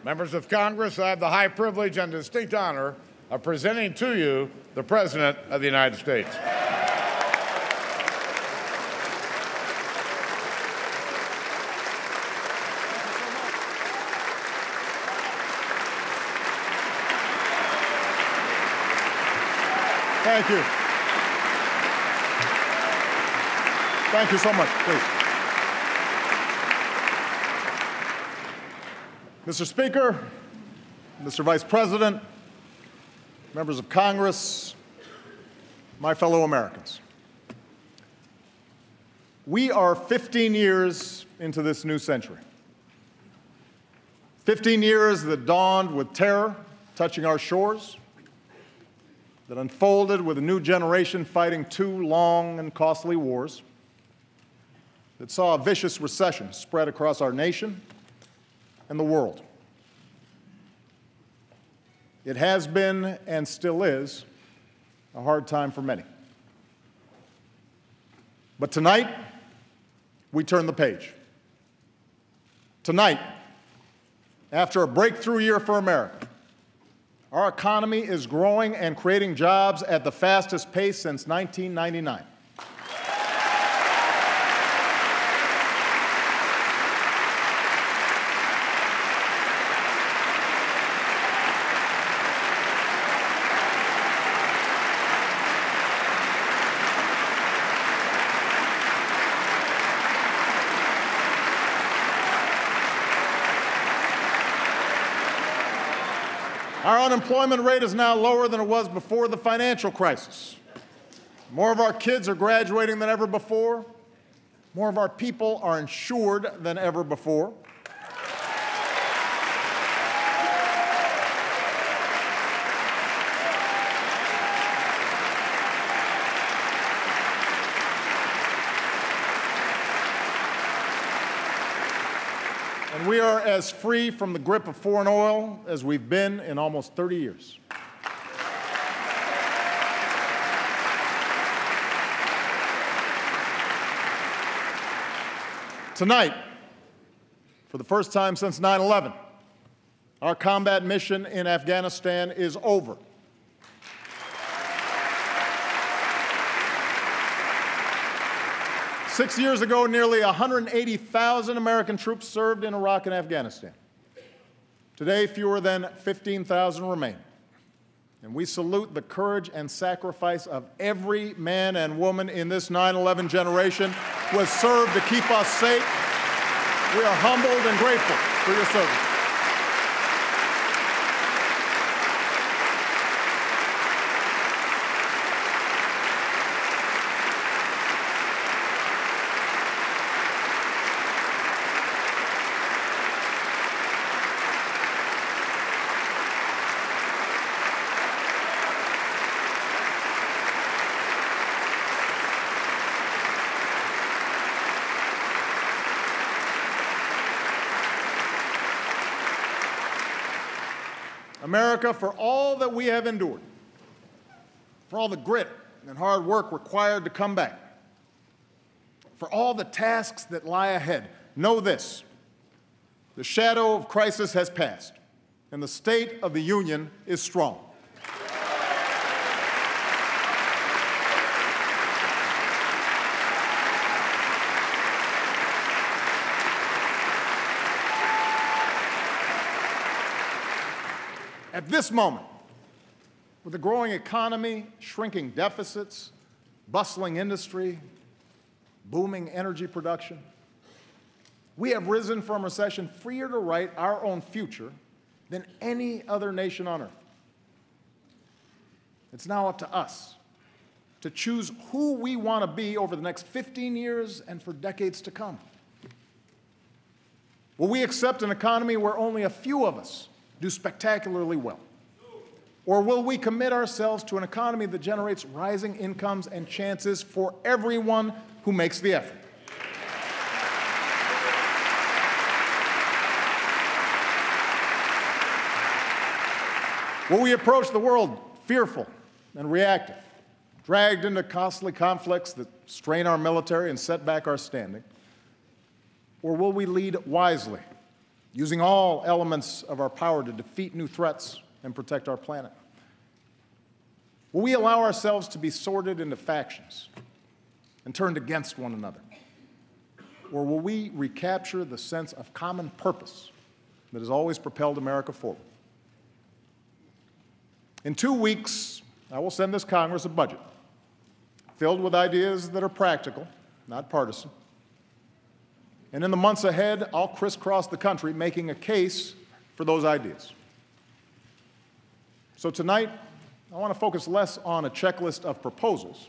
Members of Congress, I have the high privilege and distinct honor of presenting to you the President of the United States. Thank you. Thank you so much, please. Mr. Speaker, Mr. Vice President, members of Congress, my fellow Americans. We are 15 years into this new century. 15 years that dawned with terror touching our shores, that unfolded with a new generation fighting two long and costly wars, that saw a vicious recession spread across our nation and the world. It has been and still is a hard time for many. But tonight, we turn the page. Tonight, after a breakthrough year for America, our economy is growing and creating jobs at the fastest pace since 1999. Our unemployment rate is now lower than it was before the financial crisis. More of our kids are graduating than ever before. More of our people are insured than ever before. And we are as free from the grip of foreign oil as we've been in almost 30 years. Tonight, for the first time since 9/11, our combat mission in Afghanistan is over. Six years ago, nearly 180,000 American troops served in Iraq and Afghanistan. Today, fewer than 15,000 remain. And we salute the courage and sacrifice of every man and woman in this 9/11 generation who has served to keep us safe. We are humbled and grateful for your service. America, for all that we have endured, for all the grit and hard work required to come back, for all the tasks that lie ahead, know this: the shadow of crisis has passed, and the state of the union is strong. At this moment, with a growing economy, shrinking deficits, bustling industry, booming energy production, we have risen from recession freer to write our own future than any other nation on earth. It's now up to us to choose who we want to be over the next 15 years and for decades to come. Will we accept an economy where only a few of us do spectacularly well? Or will we commit ourselves to an economy that generates rising incomes and chances for everyone who makes the effort? Will we approach the world fearful and reactive, dragged into costly conflicts that strain our military and set back our standing? Or will we lead wisely, using all elements of our power to defeat new threats and protect our planet? Will we allow ourselves to be sorted into factions and turned against one another? Or will we recapture the sense of common purpose that has always propelled America forward? In 2 weeks, I will send this Congress a budget filled with ideas that are practical, not partisan. And in the months ahead, I'll crisscross the country making a case for those ideas. So tonight, I want to focus less on a checklist of proposals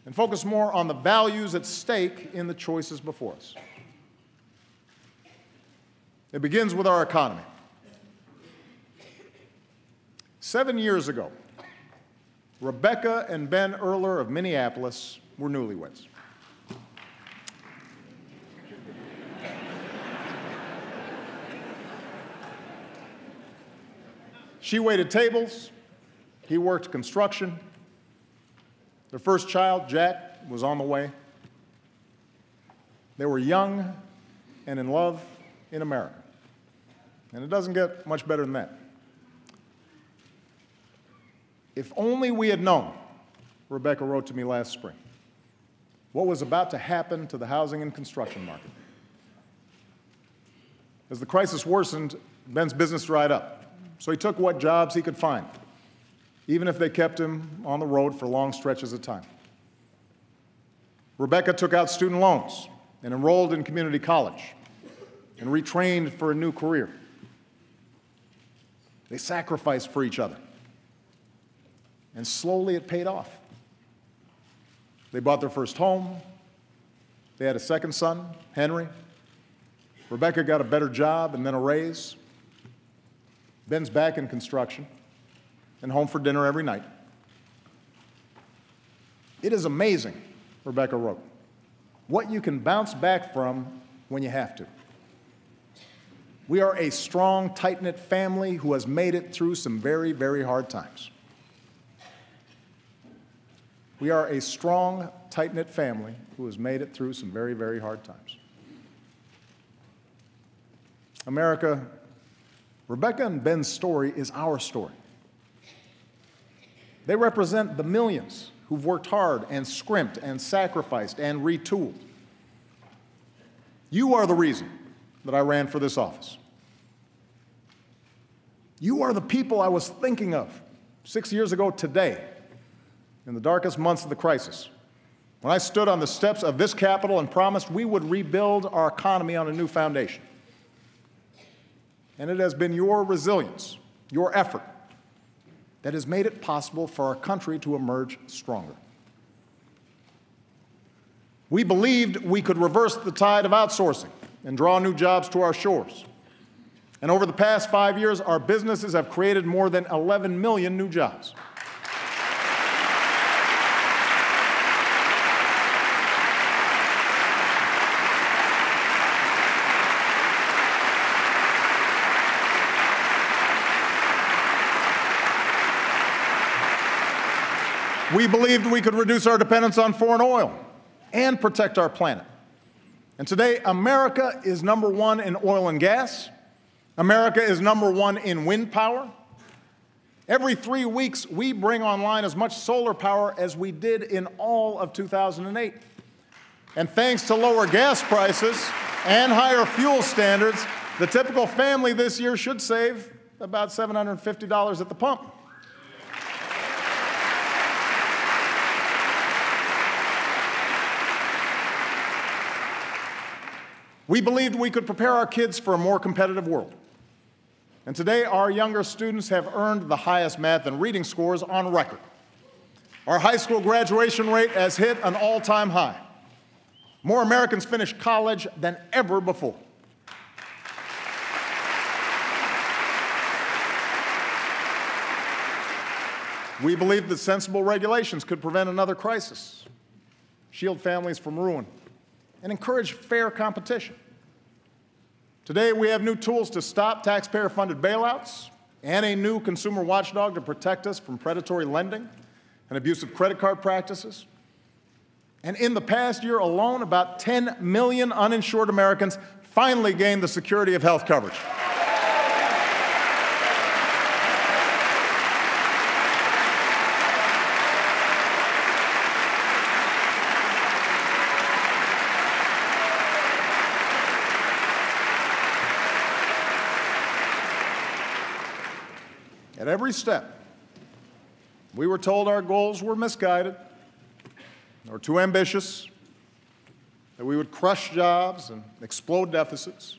and focus more on the values at stake in the choices before us. It begins with our economy. 7 years ago, Rebecca and Ben Erler of Minneapolis were newlyweds. She waited tables, he worked construction. Their first child, Jack, was on the way. They were young and in love in America. And it doesn't get much better than that. If only we had known, Rebecca wrote to me last spring, what was about to happen to the housing and construction market. As the crisis worsened, Ben's business dried up, so he took what jobs he could find, even if they kept him on the road for long stretches of time. Rebecca took out student loans and enrolled in community college and retrained for a new career. They sacrificed for each other. And slowly it paid off. They bought their first home. They had a second son, Henry. Rebecca got a better job and then a raise. Ben's back in construction and home for dinner every night. It is amazing, Rebecca wrote, what you can bounce back from when you have to. We are a strong, tight-knit family who has made it through some very, very hard times. We are a strong, tight-knit family who has made it through some very, very hard times. America, Rebecca and Ben's story is our story. They represent the millions who've worked hard and scrimped and sacrificed and retooled. You are the reason that I ran for this office. You are the people I was thinking of 6 years ago today, in the darkest months of the crisis, when I stood on the steps of this Capitol and promised we would rebuild our economy on a new foundation. And it has been your resilience, your effort, that has made it possible for our country to emerge stronger. We believed we could reverse the tide of outsourcing and draw new jobs to our shores. And over the past 5 years, our businesses have created more than 11 million new jobs. We believed we could reduce our dependence on foreign oil and protect our planet. And today, America is #1 in oil and gas. America is #1 in wind power. Every 3 weeks, we bring online as much solar power as we did in all of 2008. And thanks to lower gas prices and higher fuel standards, the typical family this year should save about $750 at the pump. We believed we could prepare our kids for a more competitive world. And today, our younger students have earned the highest math and reading scores on record. Our high school graduation rate has hit an all-time high. More Americans finish college than ever before. We believed that sensible regulations could prevent another crisis, shield families from ruin, and encourage fair competition. Today, we have new tools to stop taxpayer-funded bailouts and a new consumer watchdog to protect us from predatory lending and abusive credit card practices. And in the past year alone, about 10 million uninsured Americans finally gained the security of health coverage. At every step, we were told our goals were misguided or too ambitious, that we would crush jobs and explode deficits.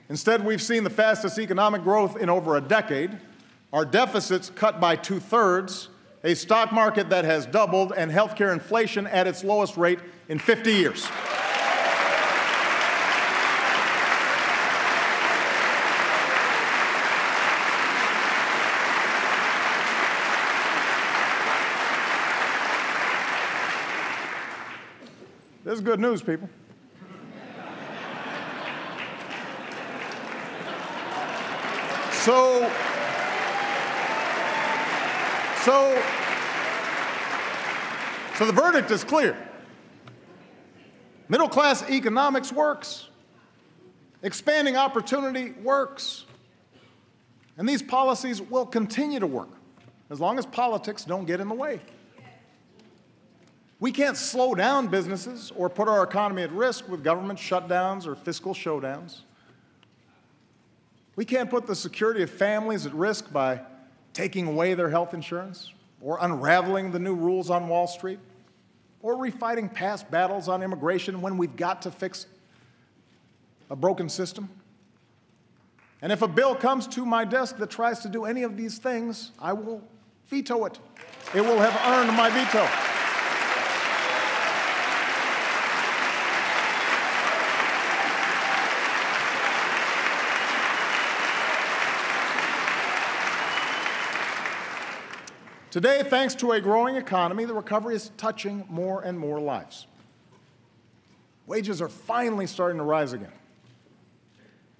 Instead, we've seen the fastest economic growth in over a decade, our deficits cut by 2/3, a stock market that has doubled, and healthcare inflation at its lowest rate in 50 years. This is good news, people. So the verdict is clear. Middle-class economics works. Expanding opportunity works. And these policies will continue to work as long as politics don't get in the way. We can't slow down businesses or put our economy at risk with government shutdowns or fiscal showdowns. We can't put the security of families at risk by taking away their health insurance or unraveling the new rules on Wall Street or refighting past battles on immigration when we've got to fix a broken system. And if a bill comes to my desk that tries to do any of these things, I will veto it. It will have earned my veto. Today, thanks to a growing economy, the recovery is touching more and more lives. Wages are finally starting to rise again.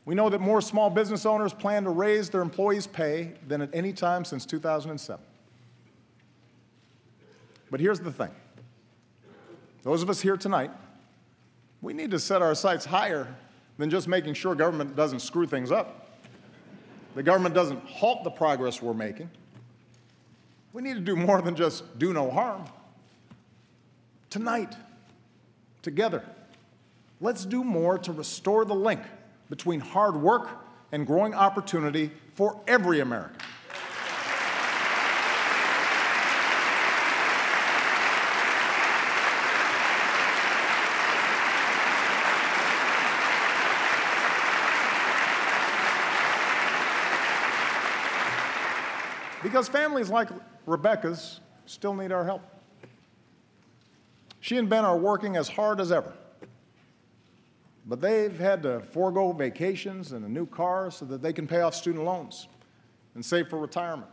We know that more small business owners plan to raise their employees' pay than at any time since 2007. But here's the thing. Those of us here tonight, we need to set our sights higher than just making sure government doesn't screw things up. The government doesn't halt the progress we're making. We need to do more than just do no harm. Tonight, together, let's do more to restore the link between hard work and growing opportunity for every American. Because families like Rebecca's still need our help. She and Ben are working as hard as ever, but they've had to forego vacations and a new car so that they can pay off student loans and save for retirement.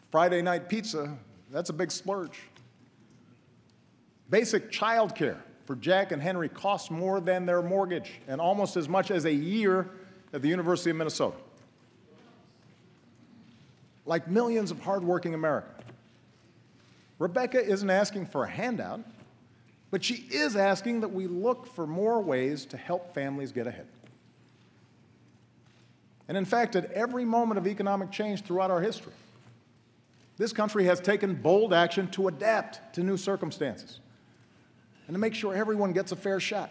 Friday night pizza, that's a big splurge. Basic child care for Jack and Henry costs more than their mortgage and almost as much as a year at the University of Minnesota. Like millions of hardworking Americans, Rebecca isn't asking for a handout, but she is asking that we look for more ways to help families get ahead. And in fact, at every moment of economic change throughout our history, this country has taken bold action to adapt to new circumstances and to make sure everyone gets a fair shot.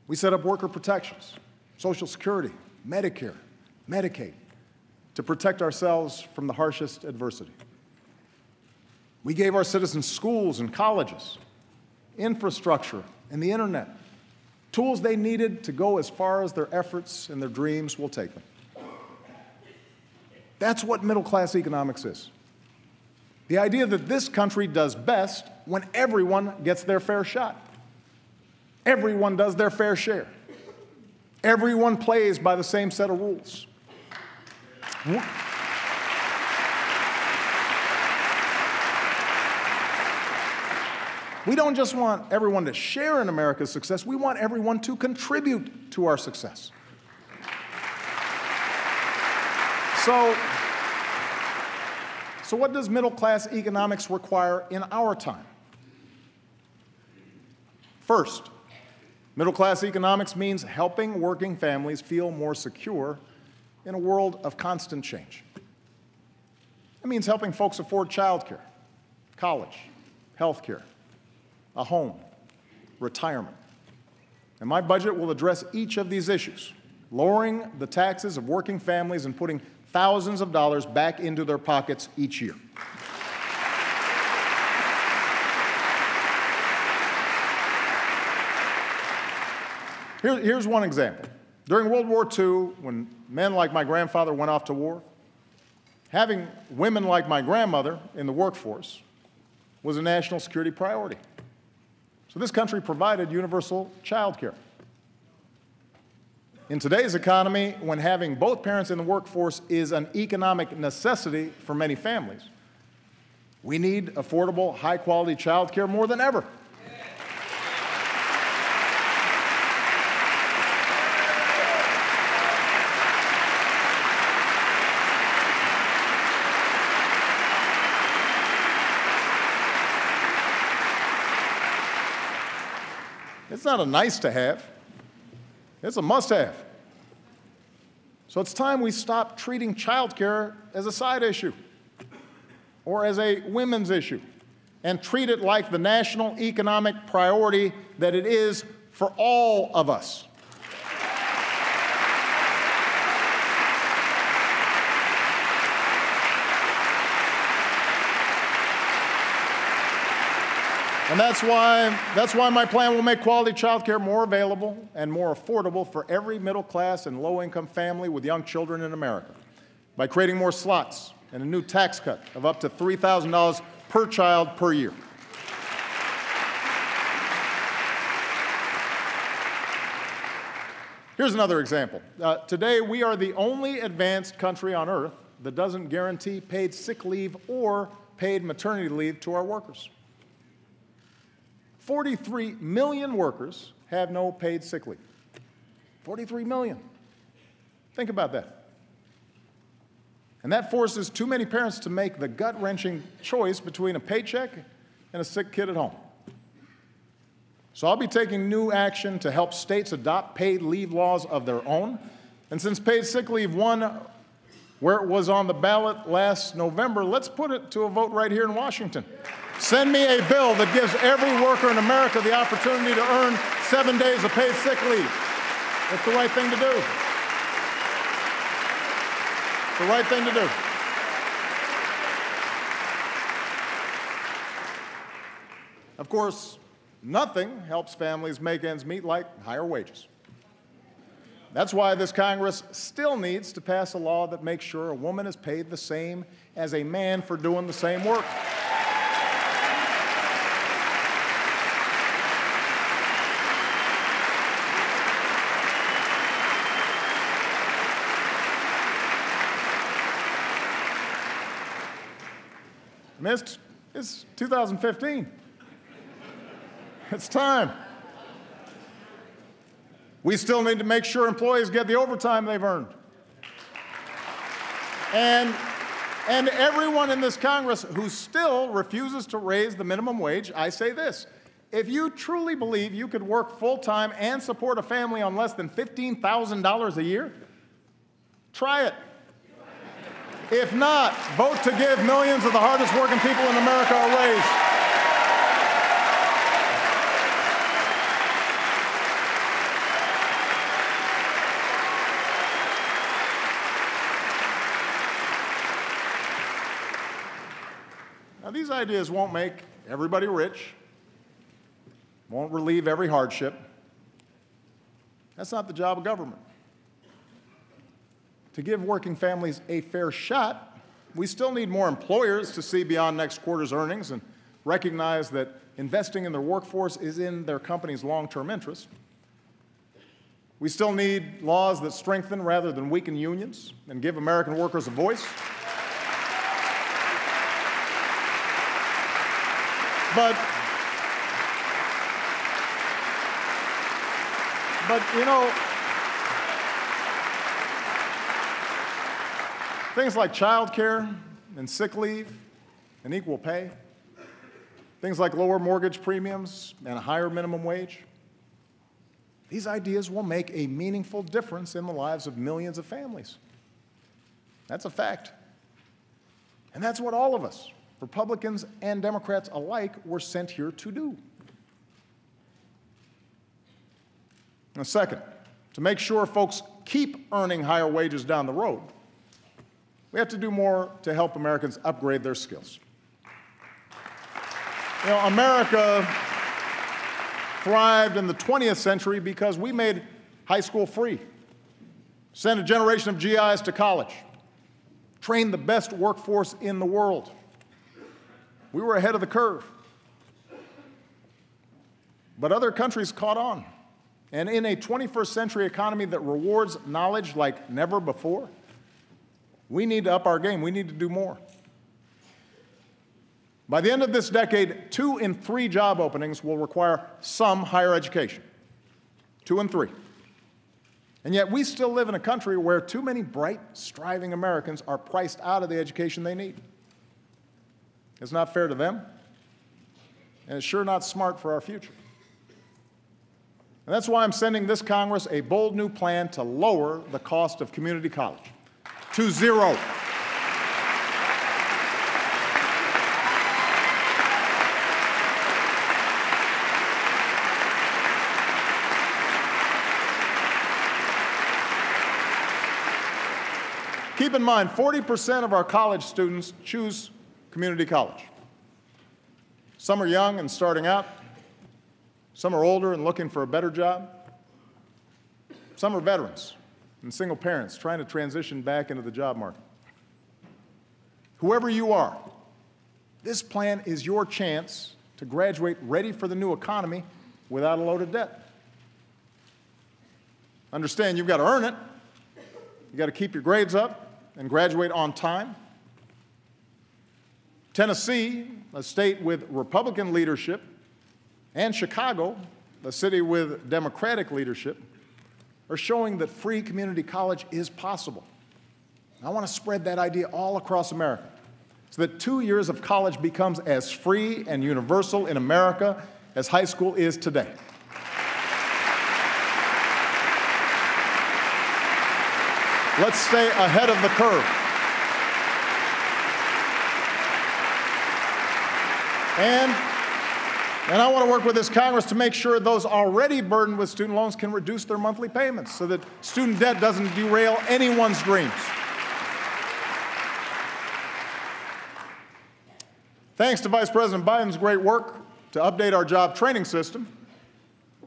We set up worker protections, Social Security, Medicare, Medicaid, to protect ourselves from the harshest adversity. We gave our citizens schools and colleges, infrastructure, and the internet, tools they needed to go as far as their efforts and their dreams will take them. That's what middle-class economics is. The idea that this country does best when everyone gets their fair shot. Everyone does their fair share. Everyone plays by the same set of rules. We don't just want everyone to share in America's success, we want everyone to contribute to our success. So what does middle-class economics require in our time? First, middle-class economics means helping working families feel more secure in a world of constant change. It means helping folks afford childcare, college, health care, a home, retirement. And my budget will address each of these issues, lowering the taxes of working families and putting thousands of dollars back into their pockets each year. Here's one example. During World War II, when men like my grandfather went off to war, having women like my grandmother in the workforce was a national security priority. So this country provided universal child care. In today's economy, when having both parents in the workforce is an economic necessity for many families, we need affordable, high-quality child care more than ever. It's not a nice to have, it's a must have. So it's time we stop treating childcare as a side issue or as a women's issue and treat it like the national economic priority that it is for all of us. And that's why my plan will make quality child care more available and more affordable for every middle-class and low-income family with young children in America, by creating more slots and a new tax cut of up to $3,000 per child per year. Here's another example. Today, we are the only advanced country on earth that doesn't guarantee paid sick leave or paid maternity leave to our workers. 43 million workers have no paid sick leave. 43 million. Think about that. And that forces too many parents to make the gut-wrenching choice between a paycheck and a sick kid at home. So I'll be taking new action to help states adopt paid leave laws of their own. And since paid sick leave won where it was on the ballot last November, let's put it to a vote right here in Washington. Send me a bill that gives every worker in America the opportunity to earn 7 days of paid sick leave. That's the right thing to do. It's the right thing to do. Of course, nothing helps families make ends meet like higher wages. That's why this Congress still needs to pass a law that makes sure a woman is paid the same as a man for doing the same work. I mean, it's 2015. It's time. We still need to make sure employees get the overtime they've earned. And everyone in this Congress who still refuses to raise the minimum wage, I say this: if you truly believe you could work full-time and support a family on less than $15,000 a year, try it. If not, vote to give millions of the hardest working people in America a raise. Now, these ideas won't make everybody rich, won't relieve every hardship. That's not the job of government. To give working families a fair shot, we still need more employers to see beyond next quarter's earnings and recognize that investing in their workforce is in their company's long-term interest. We still need laws that strengthen rather than weaken unions and give American workers a voice. But you know, things like child care and sick leave and equal pay, Things like lower mortgage premiums and a higher minimum wage. These ideas will make a meaningful difference in the lives of millions of families. That's a fact. And that's what all of us, Republicans and Democrats alike, were sent here to do. And second, to make sure folks keep earning higher wages down the road, we have to do more to help Americans upgrade their skills. You know, America thrived in the 20th century because we made high school free, sent a generation of GIs to college, trained the best workforce in the world. We were ahead of the curve. But other countries caught on. And in a 21st century economy that rewards knowledge like never before, we need to up our game. We need to do more. By the end of this decade, 2 in 3 job openings will require some higher education. 2 in 3. And yet we still live in a country where too many bright, striving Americans are priced out of the education they need. It's not fair to them, and it's sure not smart for our future. And that's why I'm sending this Congress a bold new plan to lower the cost of community college to zero. Keep in mind, 40% of our college students choose community college. Some are young and starting out. Some are older and looking for a better job. Some are veterans and single parents trying to transition back into the job market. Whoever you are, this plan is your chance to graduate ready for the new economy without a load of debt. Understand, you've got to earn it. You've got to keep your grades up and graduate on time. Tennessee, a state with Republican leadership, and Chicago, a city with Democratic leadership, are showing that free community college is possible. I want to spread that idea all across America so that 2 years of college becomes as free and universal in America as high school is today. Let's stay ahead of the curve. And I want to work with this Congress to make sure those already burdened with student loans can reduce their monthly payments so that student debt doesn't derail anyone's dreams. Thanks to Vice President Biden's great work to update our job training system,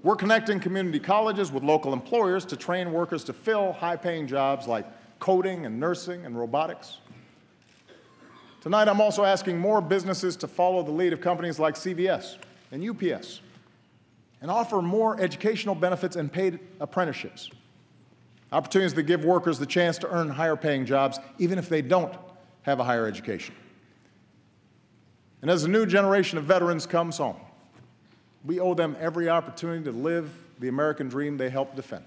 we're connecting community colleges with local employers to train workers to fill high-paying jobs like coding and nursing and robotics. Tonight, I'm also asking more businesses to follow the lead of companies like CVS and UPS and offer more educational benefits and paid apprenticeships, opportunities that give workers the chance to earn higher-paying jobs even if they don't have a higher education. And as a new generation of veterans comes home, we owe them every opportunity to live the American dream they helped defend.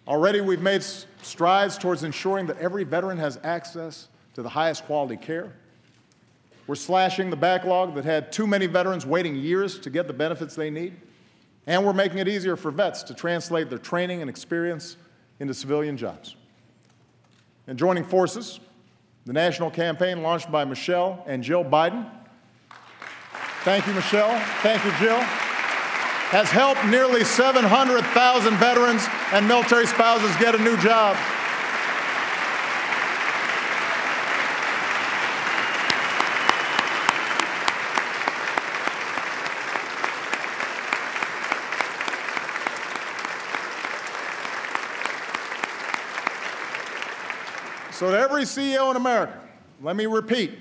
Already, we've made strides towards ensuring that every veteran has access to the highest quality care. We're slashing the backlog that had too many veterans waiting years to get the benefits they need. And we're making it easier for vets to translate their training and experience into civilian jobs. And joining forces, the national campaign launched by Michelle and Jill Biden. Thank you, Michelle. Thank you, Jill. Has helped nearly 700,000 veterans and military spouses get a new job. So to every CEO in America, let me repeat,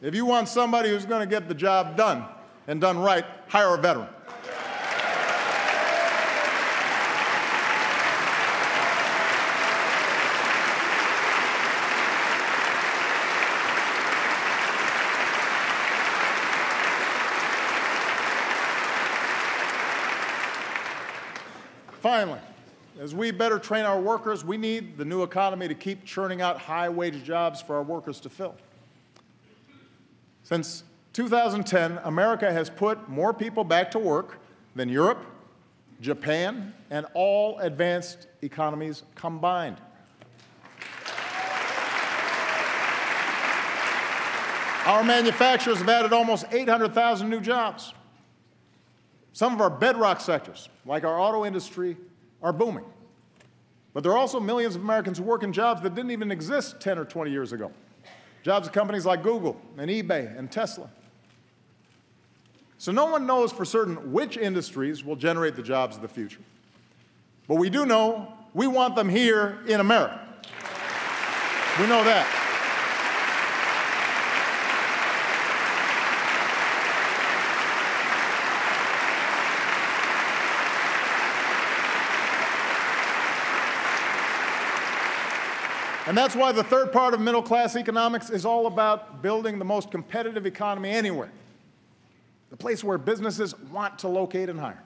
if you want somebody who's going to get the job done and done right, hire a veteran. Finally, as we better train our workers, we need the new economy to keep churning out high-wage jobs for our workers to fill. Since 2010, America has put more people back to work than Europe, Japan, and all advanced economies combined. Our manufacturers have added almost 800,000 new jobs. Some of our bedrock sectors, like our auto industry, are booming. But there are also millions of Americans who work in jobs that didn't even exist 10 or 20 years ago. Jobs at companies like Google and eBay and Tesla. So no one knows for certain which industries will generate the jobs of the future. But we do know we want them here in America. We know that. And that's why the third part of middle-class economics is all about building the most competitive economy anywhere, the place where businesses want to locate and hire.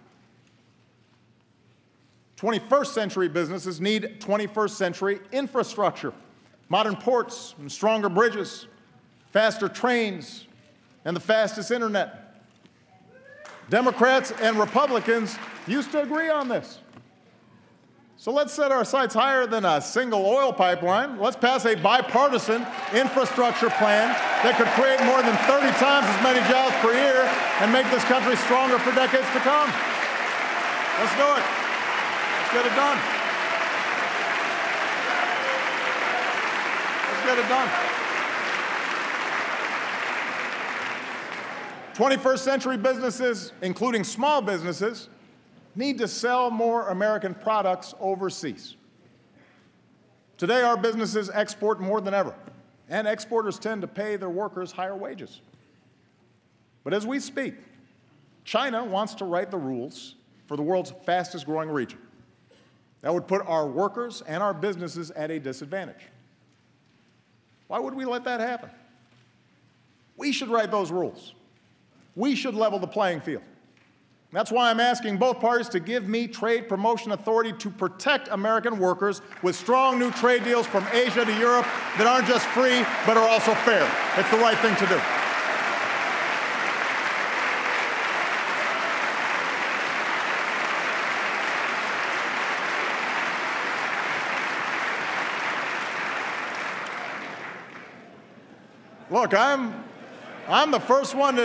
21st century businesses need 21st century infrastructure, modern ports and stronger bridges, faster trains, and the fastest internet. Democrats and Republicans used to agree on this. So let's set our sights higher than a single oil pipeline. Let's pass a bipartisan infrastructure plan that could create more than 30 times as many jobs per year and make this country stronger for decades to come. Let's do it. Let's get it done. Let's get it done. 21st century businesses, including small businesses, need to sell more American products overseas. Today, our businesses export more than ever, and exporters tend to pay their workers higher wages. But as we speak, China wants to write the rules for the world's fastest-growing region. That would put our workers and our businesses at a disadvantage. Why would we let that happen? We should write those rules. We should level the playing field. That's why I'm asking both parties to give me trade promotion authority to protect American workers with strong new trade deals from Asia to Europe that aren't just free, but are also fair. It's the right thing to do. Look, I'm the first one to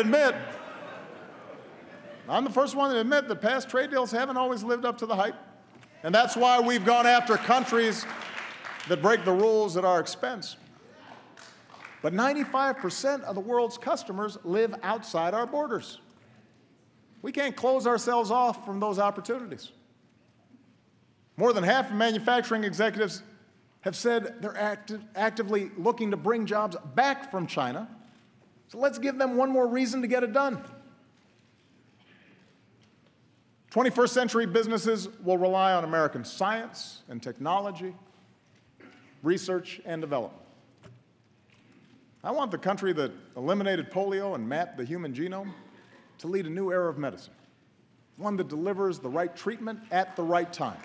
admit that past trade deals haven't always lived up to the hype. And that's why we've gone after countries that break the rules at our expense. But 95% of the world's customers live outside our borders. We can't close ourselves off from those opportunities. More than half of manufacturing executives have said they're actively looking to bring jobs back from China. So let's give them one more reason to get it done. 21st century businesses will rely on American science and technology, research and development. I want the country that eliminated polio and mapped the human genome to lead a new era of medicine, one that delivers the right treatment at the right time.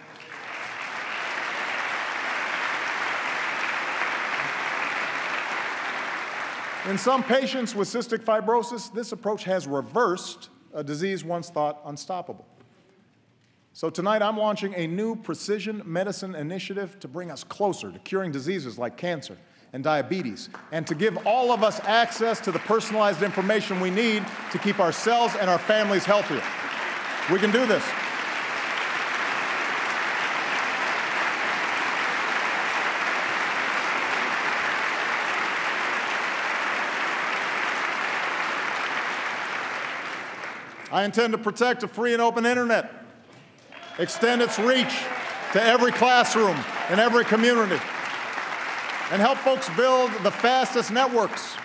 In some patients with cystic fibrosis, this approach has reversed a disease once thought unstoppable. So tonight I'm launching a new precision medicine initiative to bring us closer to curing diseases like cancer and diabetes, and to give all of us access to the personalized information we need to keep ourselves and our families healthier. We can do this. I intend to protect a free and open internet, extend its reach to every classroom and every community, and help folks build the fastest networks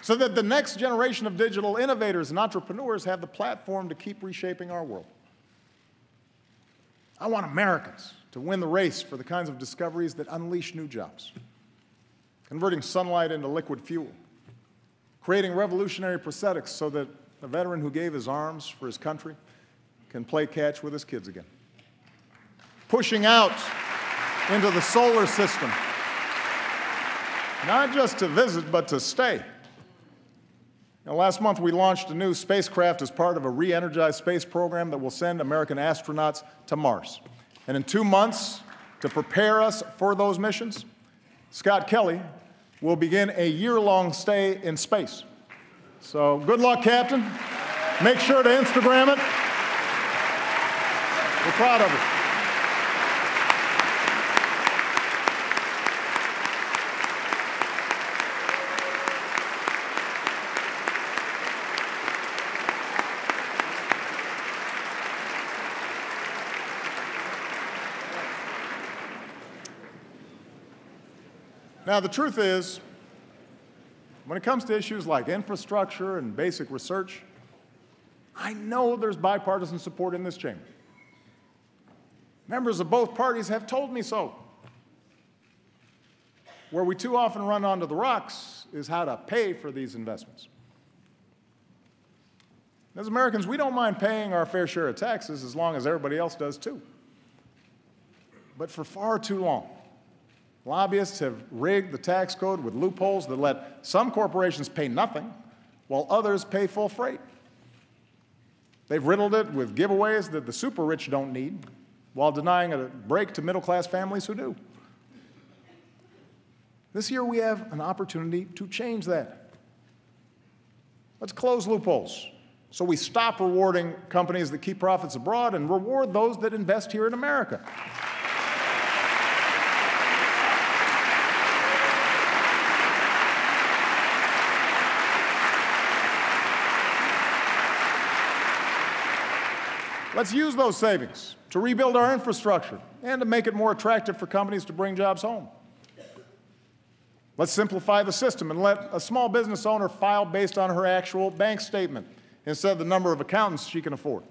so that the next generation of digital innovators and entrepreneurs have the platform to keep reshaping our world. I want Americans to win the race for the kinds of discoveries that unleash new jobs, converting sunlight into liquid fuel, creating revolutionary prosthetics so that a veteran who gave his arms for his country can play catch with his kids again, pushing out into the solar system, not just to visit, but to stay. Now, last month, we launched a new spacecraft as part of a re-energized space program that will send American astronauts to Mars. And in 2 months, to prepare us for those missions, Scott Kelly will begin a year-long stay in space. So good luck, Captain. Make sure to Instagram it. We're proud of it. Now, the truth is, when it comes to issues like infrastructure and basic research, I know there's bipartisan support in this chamber. Members of both parties have told me so. Where we too often run onto the rocks is how to pay for these investments. As Americans, we don't mind paying our fair share of taxes as long as everybody else does too. But for far too long, lobbyists have rigged the tax code with loopholes that let some corporations pay nothing while others pay full freight. They've riddled it with giveaways that the super rich don't need while denying a break to middle-class families who do. This year we have an opportunity to change that. Let's close loopholes so we stop rewarding companies that keep profits abroad and reward those that invest here in America. Let's use those savings to rebuild our infrastructure and to make it more attractive for companies to bring jobs home. Let's simplify the system and let a small business owner file based on her actual bank statement instead of the number of accountants she can afford.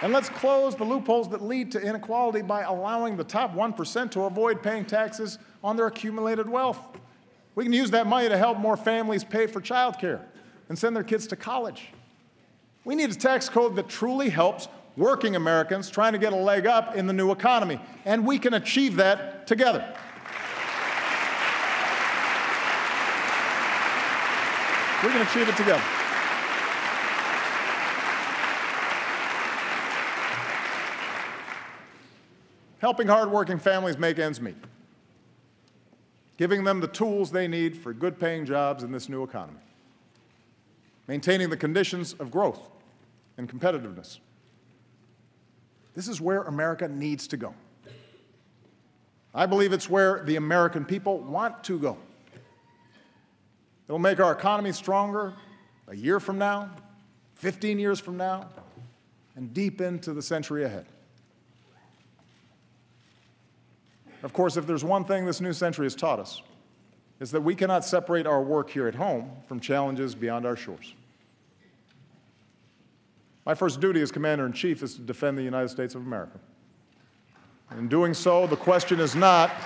And let's close the loopholes that lead to inequality by allowing the top 1% to avoid paying taxes on their accumulated wealth. We can use that money to help more families pay for child care and send their kids to college. We need a tax code that truly helps working Americans trying to get a leg up in the new economy, and we can achieve that together. We can achieve it together. Helping hardworking families make ends meet. Giving them the tools they need for good-paying jobs in this new economy. Maintaining the conditions of growth and competitiveness. This is where America needs to go. I believe it's where the American people want to go. It'll make our economy stronger a year from now, 15 years from now, and deep into the century ahead. Of course, if there's one thing this new century has taught us, it's that we cannot separate our work here at home from challenges beyond our shores. My first duty as Commander-in-Chief is to defend the United States of America. In doing so, the question is not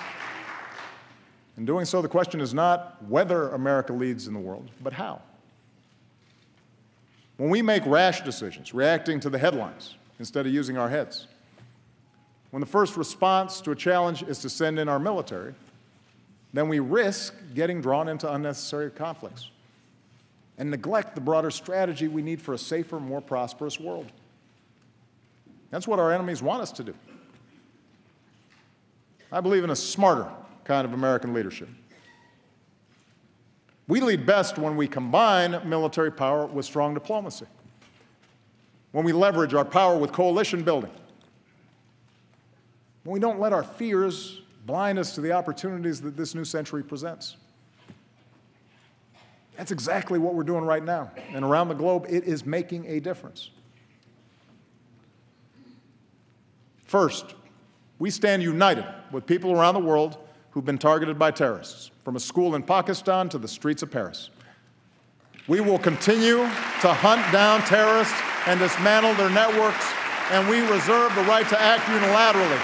whether America leads in the world, but how. When we make rash decisions, reacting to the headlines instead of using our heads, when the first response to a challenge is to send in our military, then we risk getting drawn into unnecessary conflicts and neglect the broader strategy we need for a safer, more prosperous world. That's what our enemies want us to do. I believe in a smarter kind of American leadership. We lead best when we combine military power with strong diplomacy, when we leverage our power with coalition building, when we don't let our fears blind us to the opportunities that this new century presents. That's exactly what we're doing right now. And around the globe, it is making a difference. First, we stand united with people around the world who've been targeted by terrorists, from a school in Pakistan to the streets of Paris. We will continue to hunt down terrorists and dismantle their networks, and we reserve the right to act unilaterally,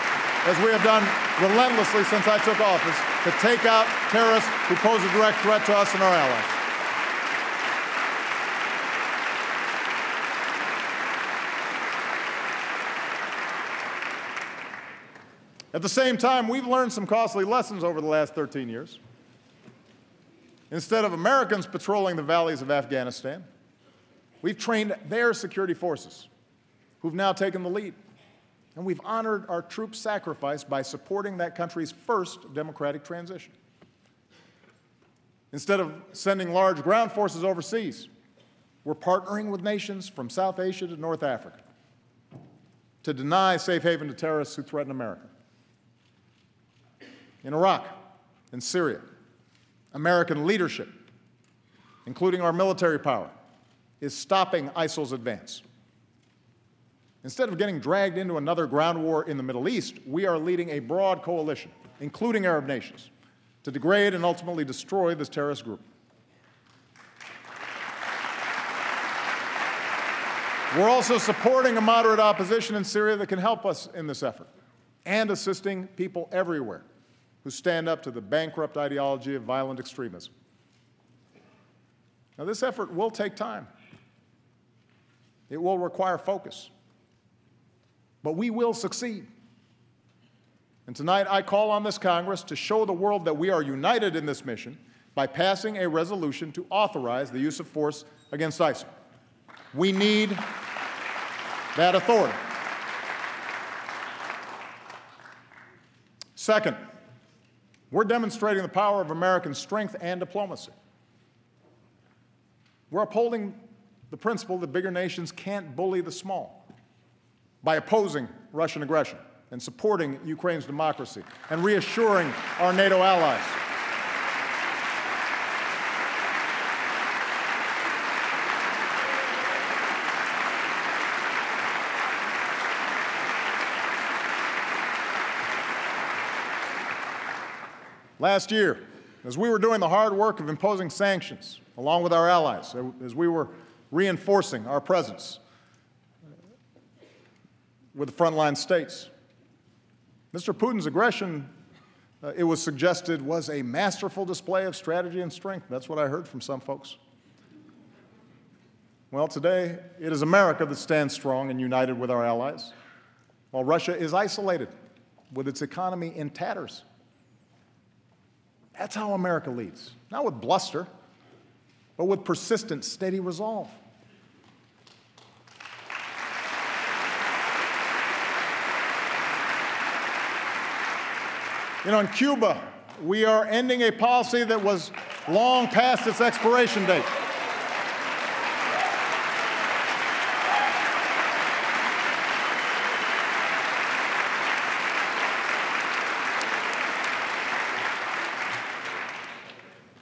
as we have done relentlessly since I took office, to take out terrorists who pose a direct threat to us and our allies. At the same time, we've learned some costly lessons over the last 13 years. Instead of Americans patrolling the valleys of Afghanistan, we've trained their security forces, who've now taken the lead. And we've honored our troops' sacrifice by supporting that country's first democratic transition. Instead of sending large ground forces overseas, we're partnering with nations from South Asia to North Africa to deny safe haven to terrorists who threaten America. In Iraq and Syria, American leadership, including our military power, is stopping ISIL's advance. Instead of getting dragged into another ground war in the Middle East, we are leading a broad coalition, including Arab nations, to degrade and ultimately destroy this terrorist group. We're also supporting a moderate opposition in Syria that can help us in this effort, and assisting people everywhere who stand up to the bankrupt ideology of violent extremism. Now, this effort will take time. It will require focus. But we will succeed. And tonight, I call on this Congress to show the world that we are united in this mission by passing a resolution to authorize the use of force against ISIL. We need that authority. Second, we're demonstrating the power of American strength and diplomacy. We're upholding the principle that bigger nations can't bully the small by opposing Russian aggression and supporting Ukraine's democracy and reassuring our NATO allies. Last year, as we were doing the hard work of imposing sanctions, along with our allies, as we were reinforcing our presence with the frontline states, Mr. Putin's aggression, it was suggested, was a masterful display of strategy and strength. That's what I heard from some folks. Well, today, it is America that stands strong and united with our allies, while Russia is isolated with its economy in tatters. That's how America leads, not with bluster, but with persistent, steady resolve. You know, in Cuba, we are ending a policy that was long past its expiration date.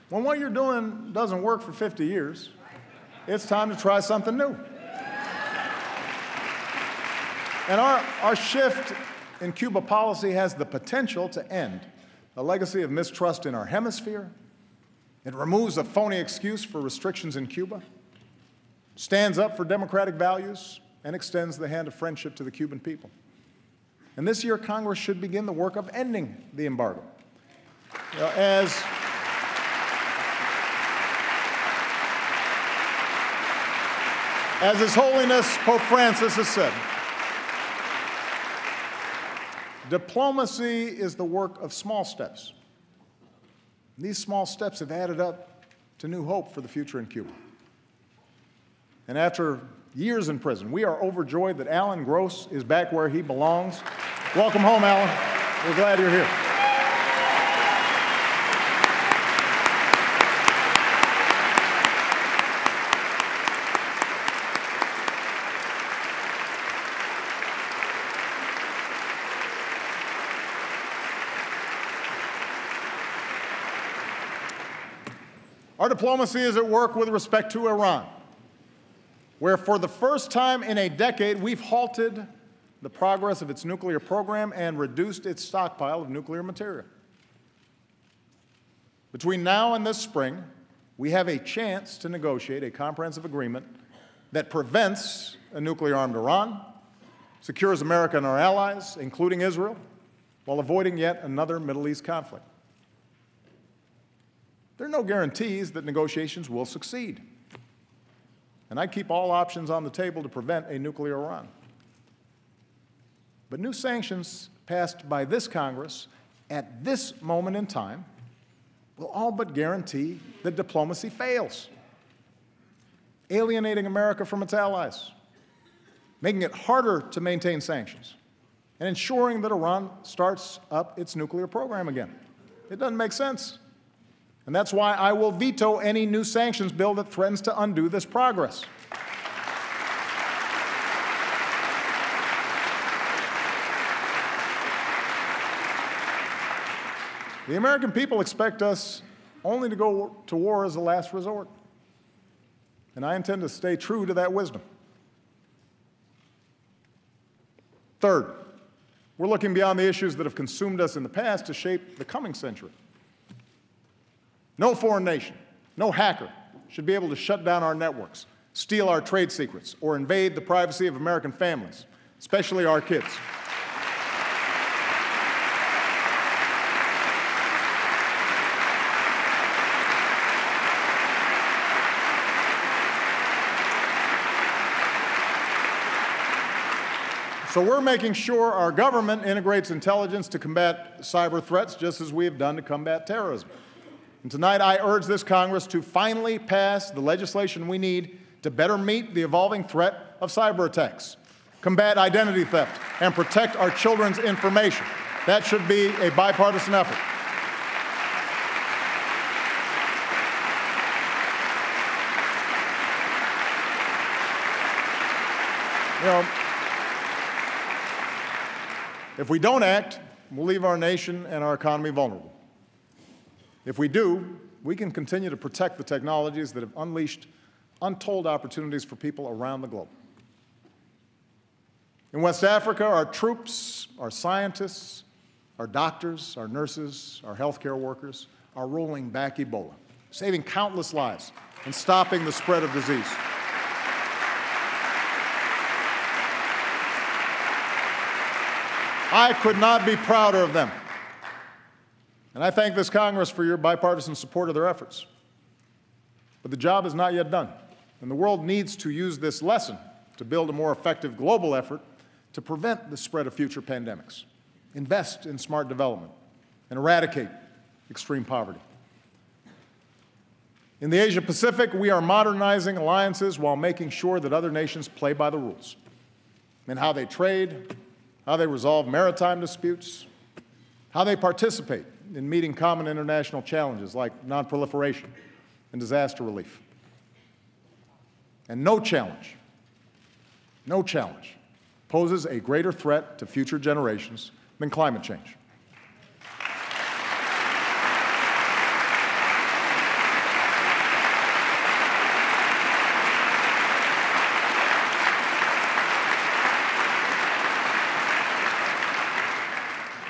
When what you're doing doesn't work for 50 years, it's time to try something new. And our shift in Cuba policy has the potential to end a legacy of mistrust in our hemisphere. It removes a phony excuse for restrictions in Cuba, stands up for democratic values, and extends the hand of friendship to the Cuban people. And this year, Congress should begin the work of ending the embargo. You know, as His Holiness Pope Francis has said, diplomacy is the work of small steps. These small steps have added up to new hope for the future in Cuba. And after years in prison, we are overjoyed that Alan Gross is back where he belongs. Welcome home, Alan. We're glad you're here. Our diplomacy is at work with respect to Iran, where for the first time in a decade, we've halted the progress of its nuclear program and reduced its stockpile of nuclear material. Between now and this spring, we have a chance to negotiate a comprehensive agreement that prevents a nuclear-armed Iran, secures America and our allies, including Israel, while avoiding yet another Middle East conflict. There are no guarantees that negotiations will succeed. And I keep all options on the table to prevent a nuclear Iran. But new sanctions passed by this Congress at this moment in time will all but guarantee that diplomacy fails, alienating America from its allies, making it harder to maintain sanctions, and ensuring that Iran starts up its nuclear program again. It doesn't make sense. And that's why I will veto any new sanctions bill that threatens to undo this progress. The American people expect us only to go to war as a last resort. And I intend to stay true to that wisdom. Third, we're looking beyond the issues that have consumed us in the past to shape the coming century. No foreign nation, no hacker should be able to shut down our networks, steal our trade secrets, or invade the privacy of American families, especially our kids. So we're making sure our government integrates intelligence to combat cyber threats, just as we have done to combat terrorism. And tonight I urge this Congress to finally pass the legislation we need to better meet the evolving threat of cyber attacks, combat identity theft, and protect our children's information. That should be a bipartisan effort. You know, if we don't act, we'll leave our nation and our economy vulnerable. If we do, we can continue to protect the technologies that have unleashed untold opportunities for people around the globe. In West Africa, our troops, our scientists, our doctors, our nurses, our healthcare workers are rolling back Ebola, saving countless lives and stopping the spread of disease. I could not be prouder of them. And I thank this Congress for your bipartisan support of their efforts. But the job is not yet done, and the world needs to use this lesson to build a more effective global effort to prevent the spread of future pandemics, invest in smart development, and eradicate extreme poverty. In the Asia-Pacific, we are modernizing alliances while making sure that other nations play by the rules in how they trade, how they resolve maritime disputes, how they participate in meeting common international challenges like nonproliferation and disaster relief. And no challenge poses a greater threat to future generations than climate change. –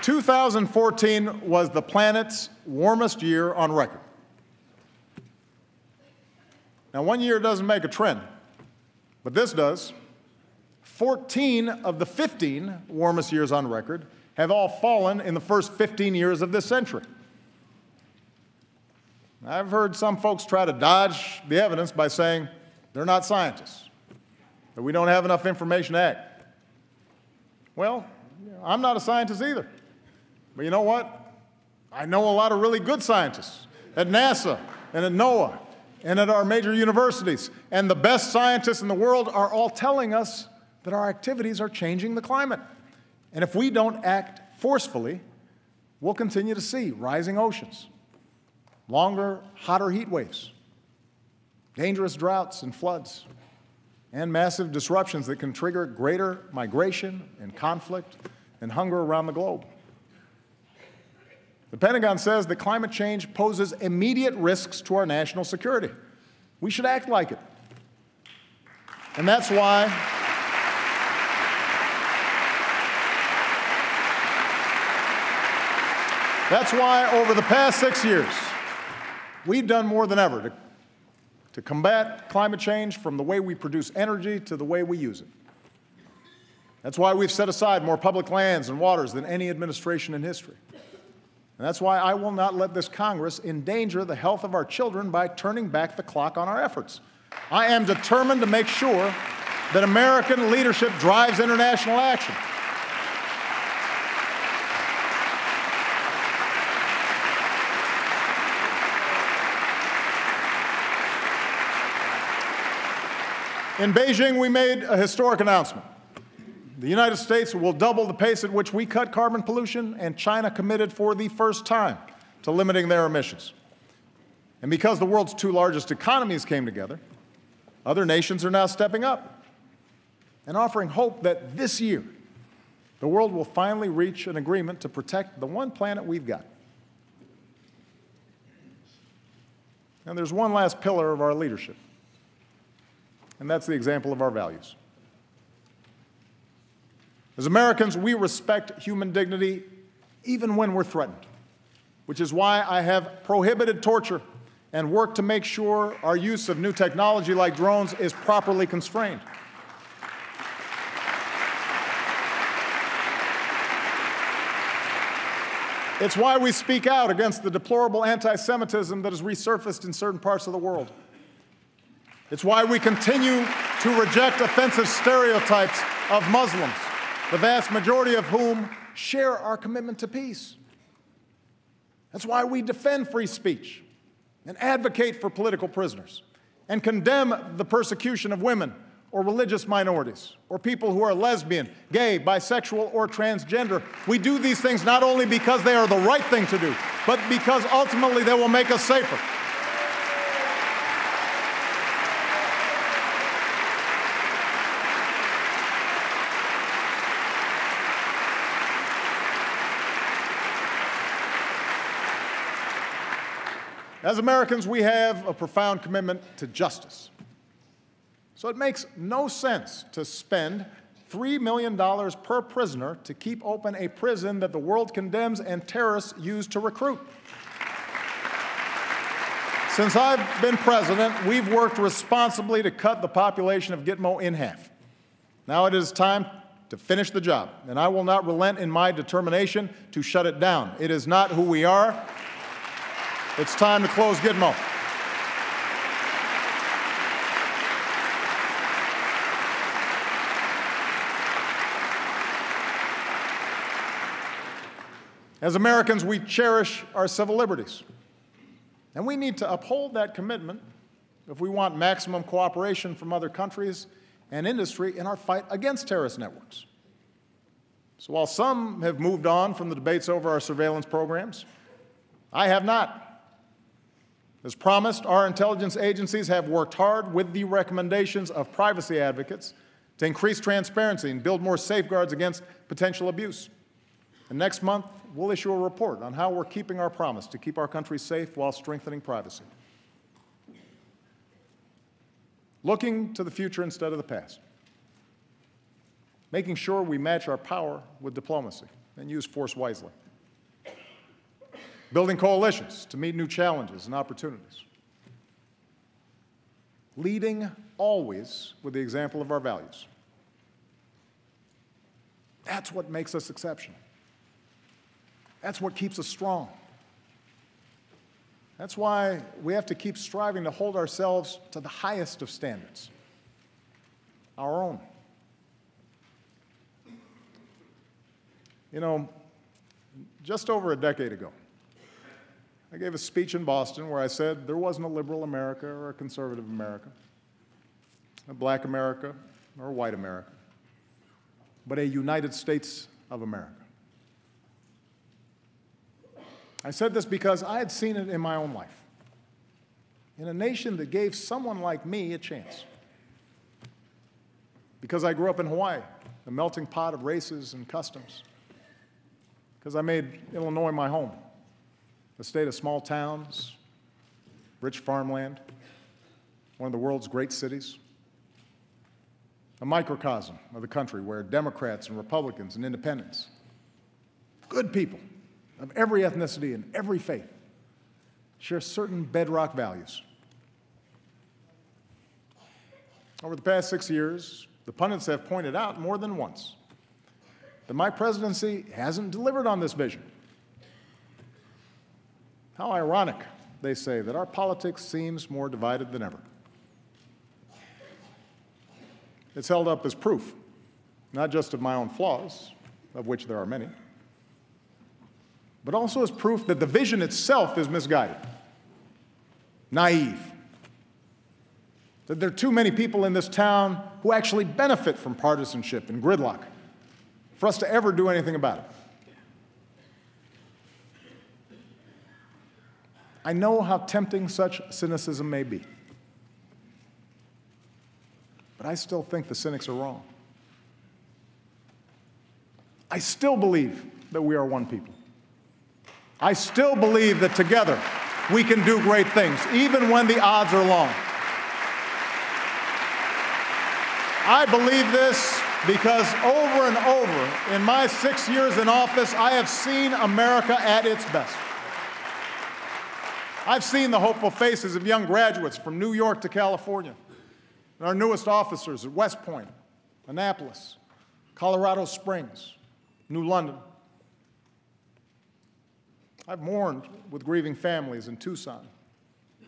2014 was the planet's warmest year on record. Now, one year doesn't make a trend, but this does. 14 of the 15 warmest years on record have all fallen in the first 15 years of this century. I've heard some folks try to dodge the evidence by saying they're not scientists, that we don't have enough information to act. Well, I'm not a scientist either. But you know what? I know a lot of really good scientists at NASA and at NOAA and at our major universities. And the best scientists in the world are all telling us that our activities are changing the climate. And if we don't act forcefully, we'll continue to see rising oceans, longer, hotter heat waves, dangerous droughts and floods, and massive disruptions that can trigger greater migration and conflict and hunger around the globe. The Pentagon says that climate change poses immediate risks to our national security. We should act like it. And that's why over the past 6 years, we've done more than ever to combat climate change, from the way we produce energy to the way we use it. That's why we've set aside more public lands and waters than any administration in history. And that's why I will not let this Congress endanger the health of our children by turning back the clock on our efforts. I am determined to make sure that American leadership drives international action. In Beijing, we made a historic announcement. The United States will double the pace at which we cut carbon pollution, and China committed for the first time to limiting their emissions. And because the world's two largest economies came together, other nations are now stepping up and offering hope that this year the world will finally reach an agreement to protect the one planet we've got. And there's one last pillar of our leadership, and that's the example of our values. As Americans, we respect human dignity even when we're threatened, which is why I have prohibited torture and worked to make sure our use of new technology like drones is properly constrained. It's why we speak out against the deplorable anti-Semitism that has resurfaced in certain parts of the world. It's why we continue to reject offensive stereotypes of Muslims, the vast majority of whom share our commitment to peace. That's why we defend free speech and advocate for political prisoners and condemn the persecution of women or religious minorities or people who are lesbian, gay, bisexual, or transgender. We do these things not only because they are the right thing to do, but because ultimately they will make us safer. As Americans, we have a profound commitment to justice. So it makes no sense to spend $3 million per prisoner to keep open a prison that the world condemns and terrorists use to recruit. Since I've been president, we've worked responsibly to cut the population of Gitmo in half. Now it is time to finish the job, and I will not relent in my determination to shut it down. It is not who we are. It's time to close Gitmo. As Americans, we cherish our civil liberties, and we need to uphold that commitment if we want maximum cooperation from other countries and industry in our fight against terrorist networks. So while some have moved on from the debates over our surveillance programs, I have not. As promised, our intelligence agencies have worked hard with the recommendations of privacy advocates to increase transparency and build more safeguards against potential abuse. And next month, we'll issue a report on how we're keeping our promise to keep our country safe while strengthening privacy. Looking to the future instead of the past. Making sure we match our power with diplomacy and use force wisely. Building coalitions to meet new challenges and opportunities. Leading always with the example of our values. That's what makes us exceptional. That's what keeps us strong. That's why we have to keep striving to hold ourselves to the highest of standards, our own. You know, just over a decade ago, I gave a speech in Boston where I said there wasn't a liberal America or a conservative America, a black America or a white America, but a United States of America. I said this because I had seen it in my own life, in a nation that gave someone like me a chance. Because I grew up in Hawaii, a melting pot of races and customs. Because I made Illinois my home, a state of small towns, rich farmland, one of the world's great cities, a microcosm of the country where Democrats and Republicans and independents, good people of every ethnicity and every faith, share certain bedrock values. Over the past 6 years, the pundits have pointed out more than once that my presidency hasn't delivered on this vision. How ironic, they say, that our politics seems more divided than ever. It's held up as proof, not just of my own flaws, of which there are many, but also as proof that the vision itself is misguided, naive, that there are too many people in this town who actually benefit from partisanship and gridlock for us to ever do anything about it. I know how tempting such cynicism may be, but I still think the cynics are wrong. I still believe that we are one people. I still believe that together we can do great things, even when the odds are long. I believe this because over and over in my 6 years in office, I have seen America at its best. I've seen the hopeful faces of young graduates from New York to California, and our newest officers at West Point, Annapolis, Colorado Springs, New London. I've mourned with grieving families in Tucson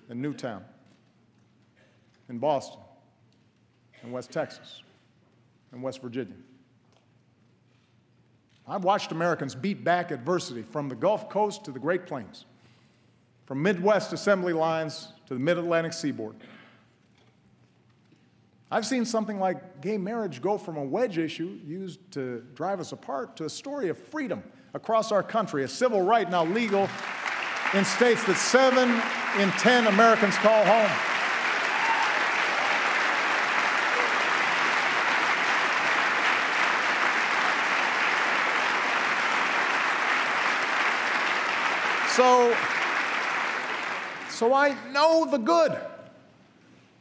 and Newtown, in Boston, in West Texas, and West Virginia. I've watched Americans beat back adversity from the Gulf Coast to the Great Plains, from Midwest assembly lines to the Mid-Atlantic seaboard. I've seen something like gay marriage go from a wedge issue used to drive us apart to a story of freedom across our country, a civil right now legal in states that 7 in 10 Americans call home. So I know the good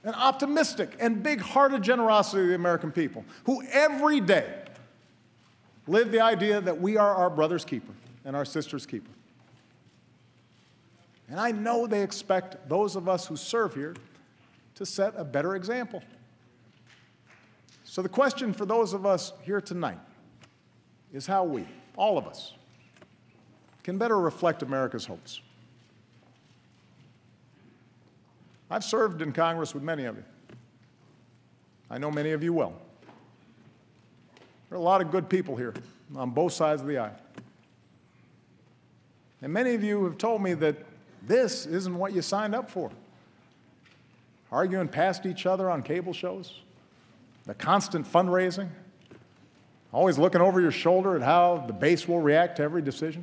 and optimistic and big-hearted generosity of the American people, who every day live the idea that we are our brother's keeper and our sister's keeper. And I know they expect those of us who serve here to set a better example. So the question for those of us here tonight is how we, all of us, can better reflect America's hopes. I've served in Congress with many of you. I know many of you well. There are a lot of good people here on both sides of the aisle. And many of you have told me that this isn't what you signed up for. Arguing past each other on cable shows, the constant fundraising, always looking over your shoulder at how the base will react to every decision.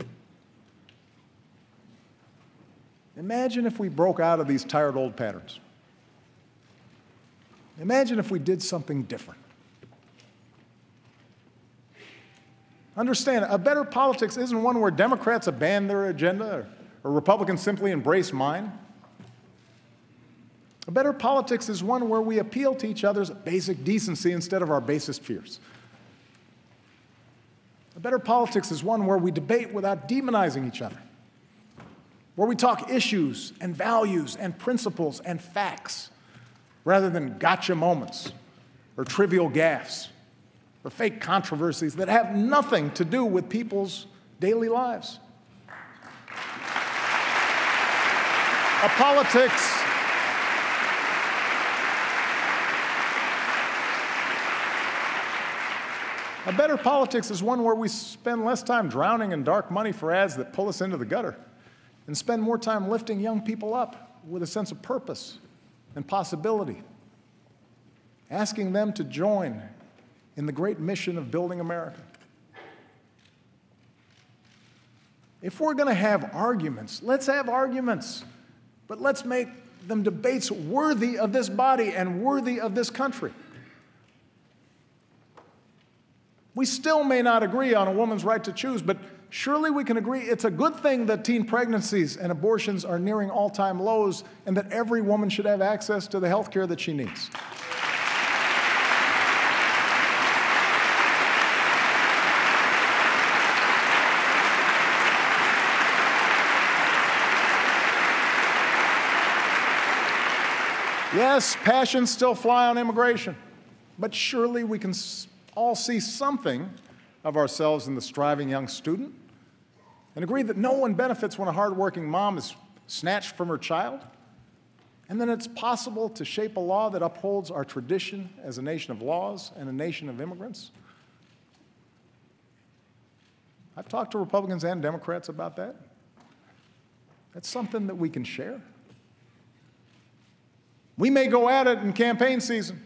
Imagine if we broke out of these tired old patterns. Imagine if we did something different. Understand, a better politics isn't one where Democrats abandon their agenda or Republicans simply embrace mine. A better politics is one where we appeal to each other's basic decency instead of our basest fears. A better politics is one where we debate without demonizing each other, where we talk issues and values and principles and facts rather than gotcha moments or trivial gaffes or fake controversies that have nothing to do with people's daily lives. A better politics is one where we spend less time drowning in dark money for ads that pull us into the gutter and spend more time lifting young people up with a sense of purpose and possibility, asking them to join in the great mission of building America. If we're going to have arguments, let's have arguments, but let's make them debates worthy of this body and worthy of this country. We still may not agree on a woman's right to choose, but surely we can agree it's a good thing that teen pregnancies and abortions are nearing all-time lows and that every woman should have access to the health care that she needs. Yes, passions still fly on immigration, but surely we can all see something of ourselves in the striving young student and agree that no one benefits when a hardworking mom is snatched from her child, and then it's possible to shape a law that upholds our tradition as a nation of laws and a nation of immigrants. I've talked to Republicans and Democrats about that. That's something that we can share. We may go at it in campaign season,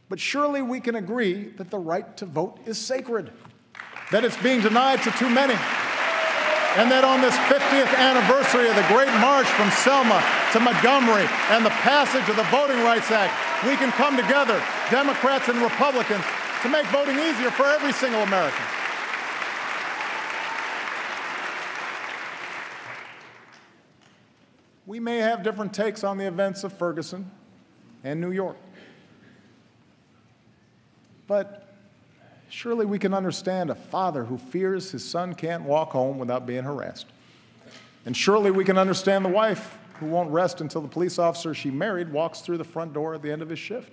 but surely we can agree that the right to vote is sacred, that it's being denied to too many, and that on this 50th anniversary of the Great March from Selma to Montgomery and the passage of the Voting Rights Act, we can come together, Democrats and Republicans, to make voting easier for every single American. We may have different takes on the events of Ferguson and New York, but surely we can understand a father who fears his son can't walk home without being harassed. And surely we can understand the wife who won't rest until the police officer she married walks through the front door at the end of his shift.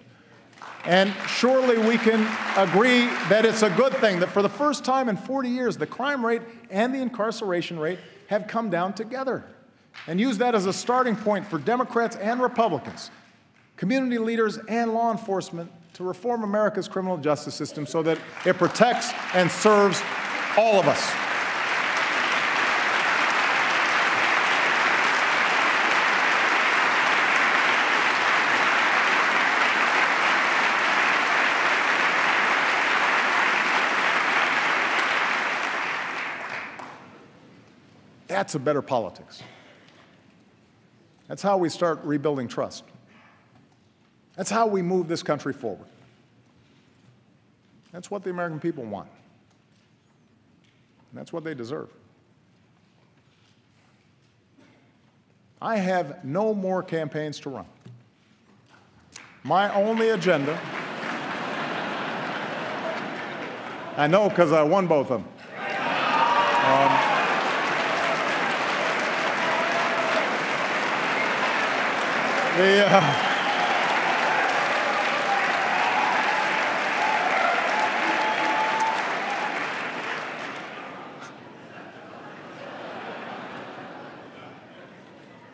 And surely we can agree that it's a good thing that for the first time in 40 years, the crime rate and the incarceration rate have come down together. And use that as a starting point for Democrats and Republicans, community leaders and law enforcement to reform America's criminal justice system so that it protects and serves all of us. That's a better politics. That's how we start rebuilding trust. That's how we move this country forward. That's what the American people want. And that's what they deserve. I have no more campaigns to run. My only agenda, I know because I won both of them.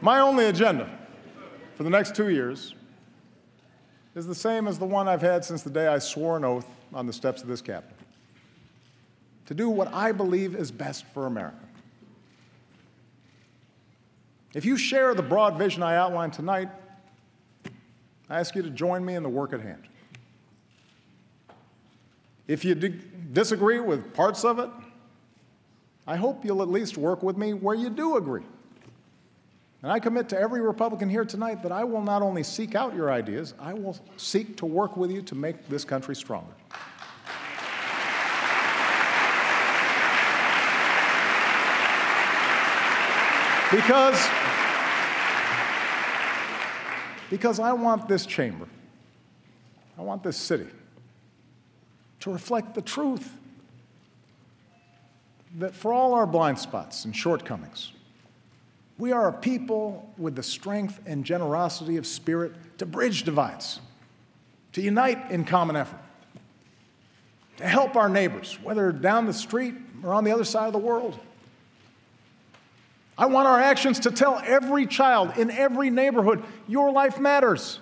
My only agenda for the next 2 years is the same as the one I've had since the day I swore an oath on the steps of this Capitol: to do what I believe is best for America. If you share the broad vision I outlined tonight, I ask you to join me in the work at hand. If you disagree with parts of it, I hope you'll at least work with me where you do agree. And I commit to every Republican here tonight that I will not only seek out your ideas, I will seek to work with you to make this country stronger. Because I want this chamber, I want this city to reflect the truth that for all our blind spots and shortcomings, we are a people with the strength and generosity of spirit to bridge divides, to unite in common effort, to help our neighbors, whether down the street or on the other side of the world. I want our actions to tell every child in every neighborhood, your life matters.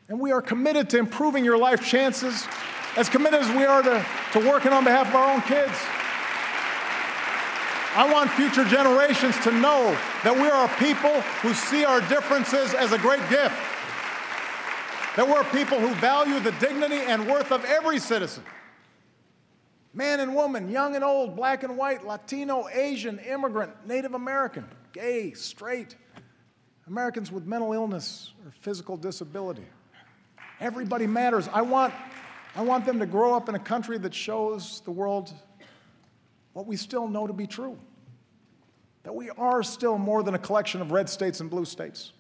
And we are committed to improving your life chances, as committed as we are to working on behalf of our own kids. I want future generations to know that we are a people who see our differences as a great gift, that we're a people who value the dignity and worth of every citizen. Man and woman, young and old, black and white, Latino, Asian, immigrant, Native American, gay, straight, Americans with mental illness or physical disability. Everybody matters. I want them to grow up in a country that shows the world what we still know to be true, that we are still more than a collection of red states and blue states,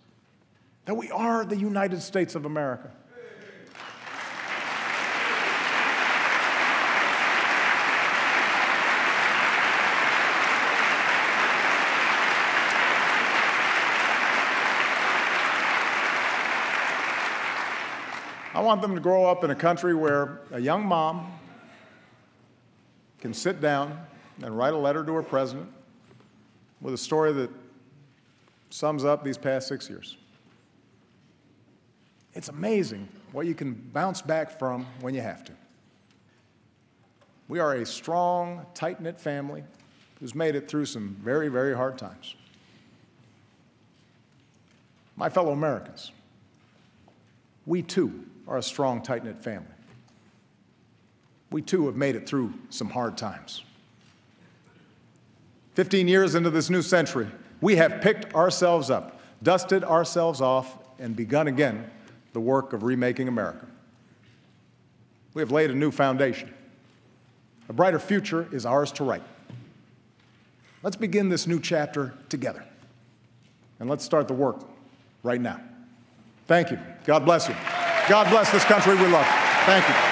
that we are the United States of America. I want them to grow up in a country where a young mom can sit down and write a letter to her president with a story that sums up these past 6 years. It's amazing what you can bounce back from when you have to. We are a strong, tight-knit family who's made it through some very, very hard times. My fellow Americans, We too are a strong, tight-knit family. We too have made it through some hard times. 15 years into this new century, we have picked ourselves up, dusted ourselves off, and begun again the work of remaking America. We have laid a new foundation. A brighter future is ours to write. Let's begin this new chapter together. And let's start the work right now. Thank you. God bless you. God bless this country we love. Thank you.